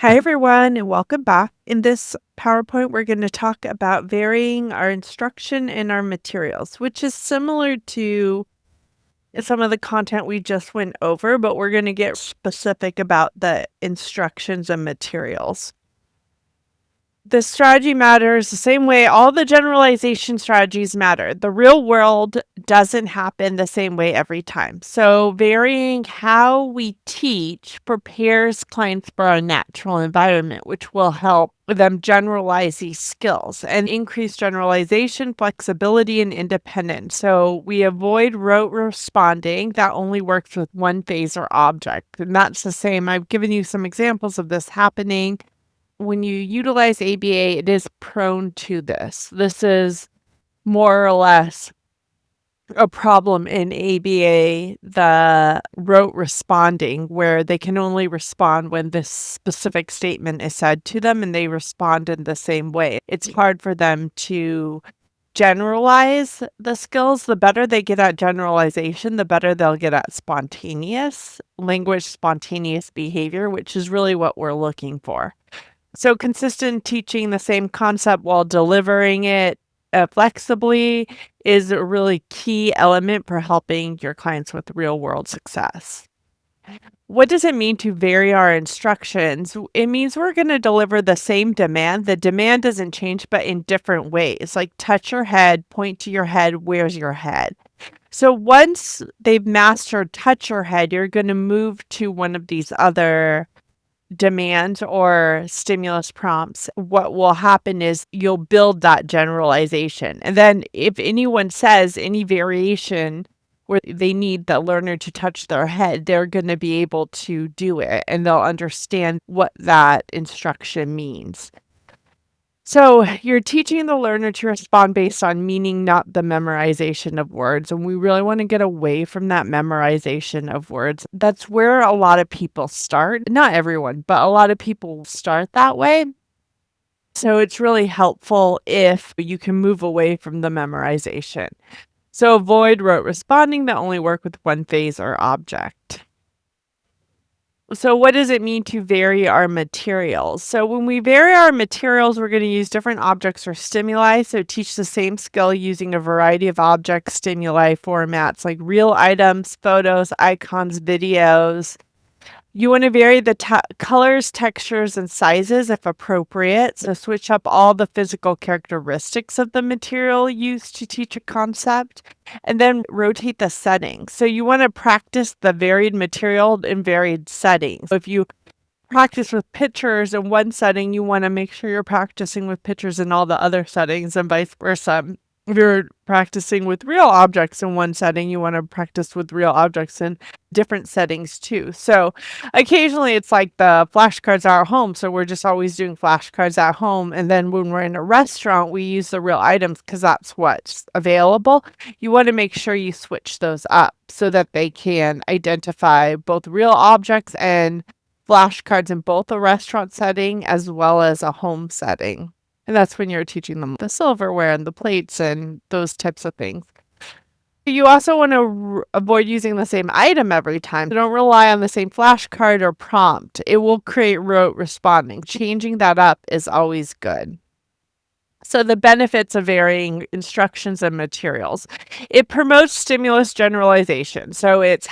Hi, everyone, and welcome back. In this PowerPoint, we're going to talk about varying our instruction and our materials, which is similar to some of the content we just went over, but we're going to get specific about the instructions and materials. The strategy matters the same way all the generalization strategies matter. The real world doesn't happen the same way every time. So varying how we teach prepares clients for our natural environment, which will help them generalize these skills and increase generalization, flexibility, and independence. So we avoid rote responding that only works with one phase or object. And that's the same. I've given you some examples of this happening when you utilize ABA, it is prone to this. This is more or less a problem in ABA, the rote responding, where they can only respond when this specific statement is said to them and they respond in the same way. It's hard for them to generalize the skills. The better they get at generalization, the better they'll get at spontaneous language, spontaneous behavior, which is really what we're looking for. So consistent teaching the same concept while delivering it flexibly is a really key element for helping your clients with real world success. What does it mean to vary our instructions? It means we're going to deliver the same demand. The demand doesn't change, but in different ways, like touch your head, point to your head, where's your head? So once they've mastered touch your head, you're going to move to one of these other demand or stimulus prompts. What will happen is you'll build that generalization. And then if anyone says any variation where they need the learner to touch their head, they're going to be able to do it and they'll understand what that instruction means. So you're teaching the learner to respond based on meaning, not the memorization of words. And we really want to get away from that memorization of words. That's where a lot of people start. Not everyone, but a lot of people start that way. So it's really helpful if you can move away from the memorization. So avoid rote responding that only work with one phase or object. So what does it mean to vary our materials? So when we vary our materials, we're going to use different objects or stimuli. So teach the same skill using a variety of objects, stimuli, formats like real items, photos, icons, videos. You want to vary the colors, textures, and sizes if appropriate. So switch up all the physical characteristics of the material used to teach a concept, and then rotate the settings. So you want to practice the varied material in varied settings. So if you practice with pictures in one setting, you want to make sure you're practicing with pictures in all the other settings and vice versa. If you're practicing with real objects in one setting, you want to practice with real objects in different settings too. So occasionally it's like the flashcards are at home. So we're just always doing flashcards at home. And then when we're in a restaurant, we use the real items because that's what's available. You want to make sure you switch those up so that they can identify both real objects and flashcards in both a restaurant setting as well as a home setting. And that's when you're teaching them the silverware and the plates and those types of things. You also want to avoid using the same item every time. So don't rely on the same flashcard or prompt. It will create rote responding. Changing that up is always good. So the benefits of varying instructions and materials. It promotes stimulus generalization. So it's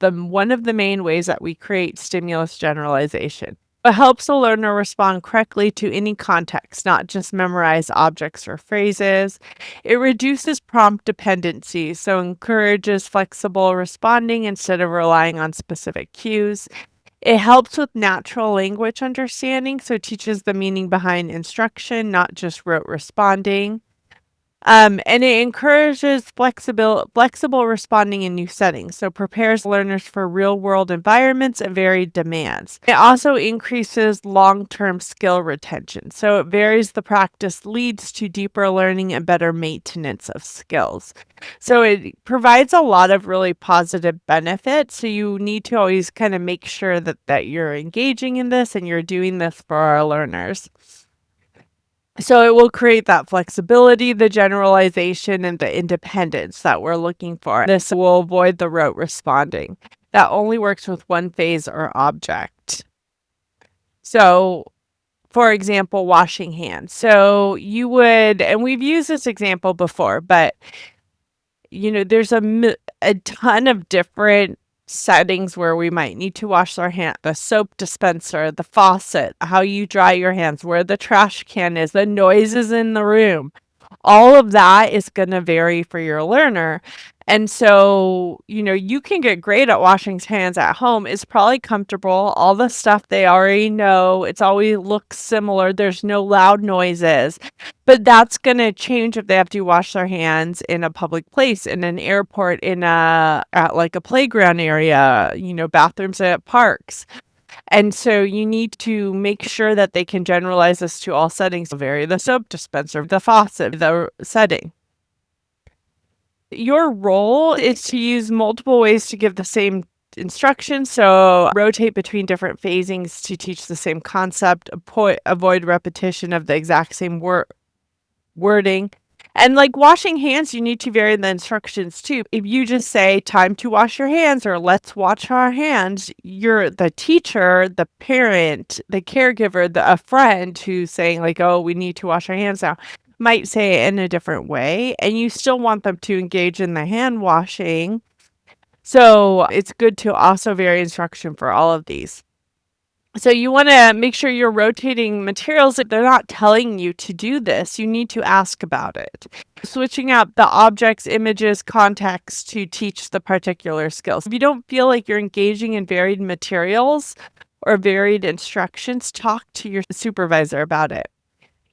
one of the main ways that we create stimulus generalization. It helps the learner respond correctly to any context, not just memorize objects or phrases. It reduces prompt dependency, so encourages flexible responding instead of relying on specific cues. It helps with natural language understanding, so teaches the meaning behind instruction, not just rote responding. And it encourages flexible responding in new settings, so prepares learners for real-world environments and varied demands. It also increases long-term skill retention, so it varies the practice leads to deeper learning and better maintenance of skills. So it provides a lot of really positive benefits, so you need to always kind of make sure that you're engaging in this and you're doing this for our learners. So it will create that flexibility, the generalization, and the independence that we're looking for. This will avoid the rote responding. That only works with one phase or object. So, for example, washing hands. So you would, and we've used this example before, but there's a ton of different settings where we might need to wash our hand. The soap dispenser, the faucet, how you dry your hands, where the trash can is, the noises in the room. All of that is gonna vary for your learner. And so, you can get great at washing hands at home. It's probably comfortable. All the stuff they already know. It's always looks similar. There's no loud noises. But that's gonna change if they have to wash their hands in a public place, in an airport, at like a playground area, bathrooms at parks. And so you need to make sure that they can generalize this to all settings. Vary the soap dispenser, the faucet, the setting. Your role is to use multiple ways to give the same instruction. So rotate between different phasings to teach the same concept, avoid repetition of the exact same wording. And like washing hands, you need to vary the instructions too. If you just say time to wash your hands or let's wash our hands, you're the teacher, the parent, the caregiver, a friend who's saying like, oh, we need to wash our hands now, might say it in a different way. And you still want them to engage in the hand washing. So it's good to also vary instruction for all of these. So you want to make sure you're rotating materials. If they're not telling you to do this, you need to ask about it. Switching out the objects, images, context to teach the particular skills. If you don't feel like you're engaging in varied materials or varied instructions, talk to your supervisor about it.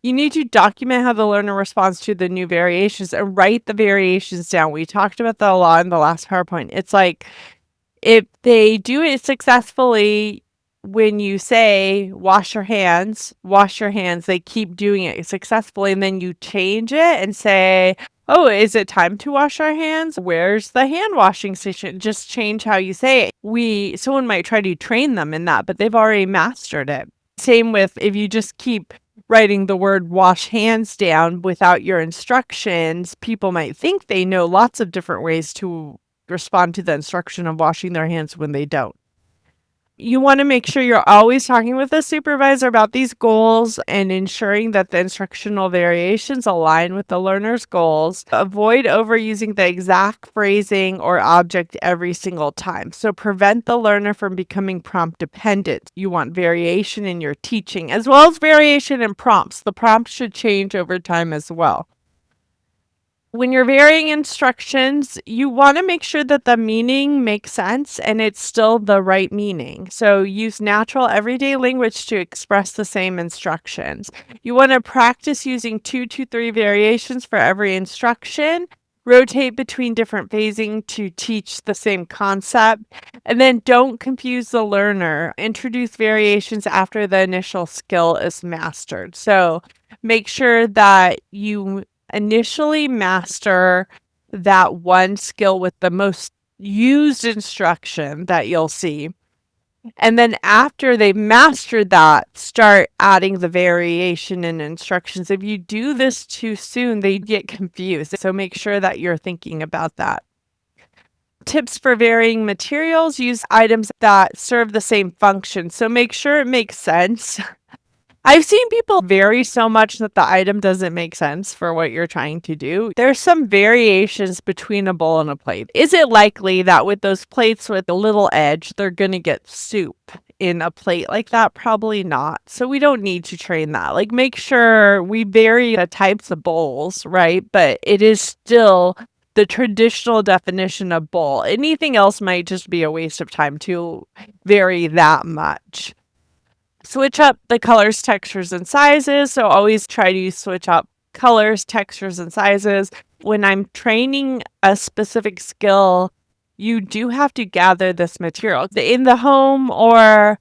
You need to document how the learner responds to the new variations and write the variations down. We talked about that a lot in the last PowerPoint. It's like, if they do it successfully, when you say wash your hands, they keep doing it successfully, and then you change it and say, oh, is it time to wash our hands? Where's the hand washing station? Just change how you say it. Someone might try to train them in that, but they've already mastered it. Same with if you just keep writing the word wash hands down without your instructions, people might think they know lots of different ways to respond to the instruction of washing their hands when they don't. You want to make sure you're always talking with the supervisor about these goals and ensuring that the instructional variations align with the learner's goals. Avoid overusing the exact phrasing or object every single time. So prevent the learner from becoming prompt dependent. You want variation in your teaching as well as variation in prompts. The prompts should change over time as well. When you're varying instructions, you want to make sure that the meaning makes sense and it's still the right meaning. So use natural everyday language to express the same instructions. You want to practice using 2 to 3 variations for every instruction. Rotate between different phasing to teach the same concept. And then don't confuse the learner. Introduce variations after the initial skill is mastered. So make sure that you initially master that one skill with the most used instruction that you'll see. And then after they've mastered that, start adding the variation in instructions. If you do this too soon, they get confused. So make sure that you're thinking about that. Tips for varying materials: use items that serve the same function. So make sure it makes sense. I've seen people vary so much that the item doesn't make sense for what you're trying to do. There's some variations between a bowl and a plate. Is it likely that with those plates with a little edge, they're going to get soup in a plate like that? Probably not. So we don't need to train that. Like, make sure we vary the types of bowls, right? But it is still the traditional definition of bowl. Anything else might just be a waste of time to vary that much. Switch up the colors, textures, and sizes. So always try to switch up colors, textures, and sizes. When I'm training a specific skill, you do have to gather this material. In the home or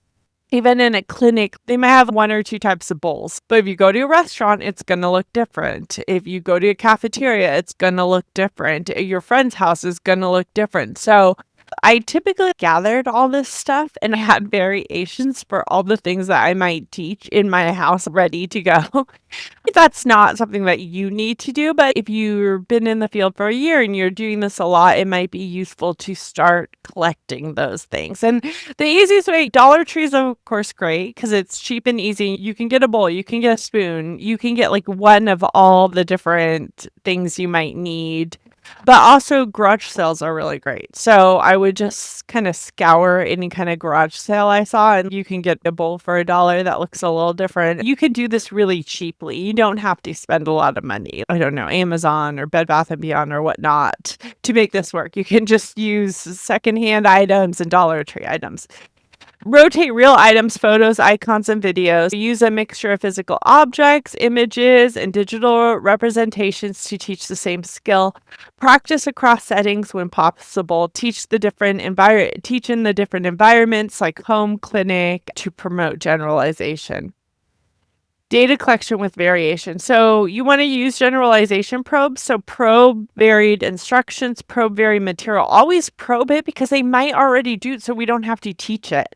even in a clinic, they might have 1 or 2 types of bowls. But if you go to a restaurant, it's going to look different. If you go to a cafeteria, it's going to look different. Your friend's house is going to look different. So I typically gathered all this stuff and I had variations for all the things that I might teach in my house ready to go. That's not something that you need to do, but if you've been in the field for a year and you're doing this a lot, it might be useful to start collecting those things. And the easiest way, Dollar Tree is of course great because it's cheap and easy. You can get a bowl, you can get a spoon, you can get like one of all the different things you might need. But also garage sales are really great. So I would just kind of scour any kind of garage sale I saw, and you can get a bowl for $1 that looks a little different. You can do this really cheaply. You don't have to spend a lot of money. I don't know, Amazon or Bed Bath & Beyond or whatnot to make this work. You can just use secondhand items and Dollar Tree items. Rotate real items, photos, icons, and videos. Use a mixture of physical objects, images, and digital representations to teach the same skill. Practice across settings when possible. Teach in the different environments like home, clinic to promote generalization. Data collection with variation. So you want to use generalization probes. So probe varied instructions, probe varied material. Always probe it because they might already do it so we don't have to teach it.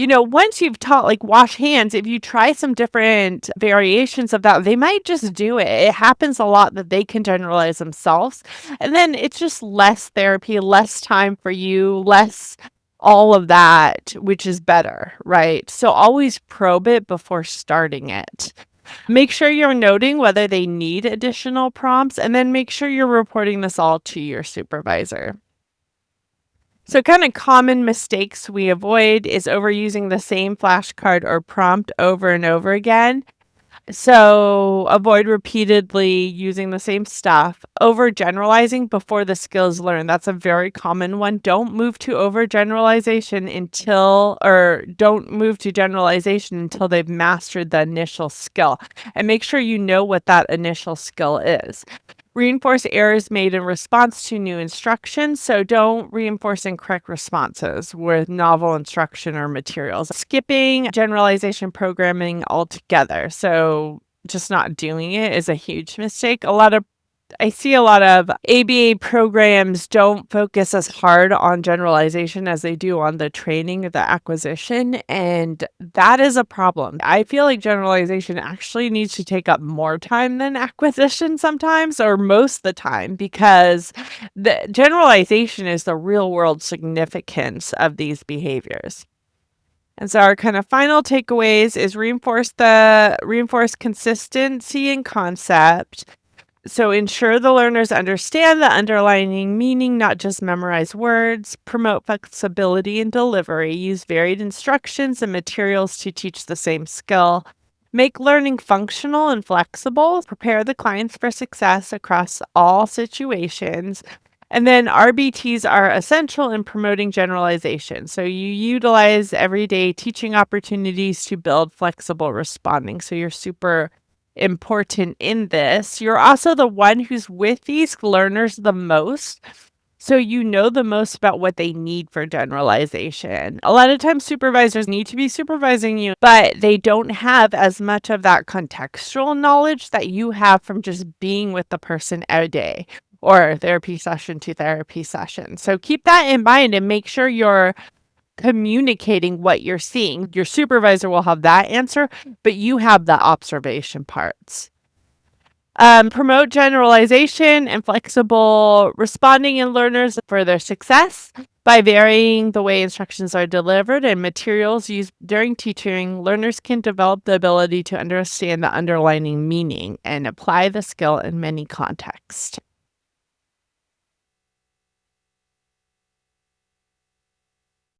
Once you've taught, like, wash hands, if you try some different variations of that, they might just do it. It happens a lot that they can generalize themselves. And then it's just less therapy, less time for you, less all of that, which is better, right? So always probe it before starting it. Make sure you're noting whether they need additional prompts, and then make sure you're reporting this all to your supervisor. So kind of common mistakes we avoid is overusing the same flashcard or prompt over and over again. So avoid repeatedly using the same stuff. Overgeneralizing before the skill is learned. That's a very common one. Don't move to generalization until they've mastered the initial skill. And make sure you know what that initial skill is. Reinforce errors made in response to new instructions. So don't reinforce incorrect responses with novel instruction or materials. Skipping generalization programming altogether. So just not doing it is a huge mistake. I see a lot of ABA programs don't focus as hard on generalization as they do on the training of the acquisition, and that is a problem. I feel like generalization actually needs to take up more time than acquisition sometimes, or most of the time, because the generalization is the real world significance of these behaviors. And so our kind of final takeaways is reinforce consistency in concept. So ensure the learners understand the underlying meaning, not just memorize words. Promote flexibility in delivery. Use varied instructions and materials to teach the same skill. Make learning functional and flexible. Prepare the clients for success across all situations. And then RBTs are essential in promoting generalization. So you utilize everyday teaching opportunities to build flexible responding. So you're super important in this. You're also the one who's with these learners the most. So you know the most about what they need for generalization. A lot of times supervisors need to be supervising you, but they don't have as much of that contextual knowledge that you have from just being with the person a day or therapy session to therapy session. So keep that in mind and make sure you're communicating what you're seeing. Your supervisor will have that answer, but you have the observation parts. Promote generalization and flexible responding in learners for their success by varying the way instructions are delivered and materials used during teaching. Learners can develop the ability to understand the underlying meaning and apply the skill in many contexts.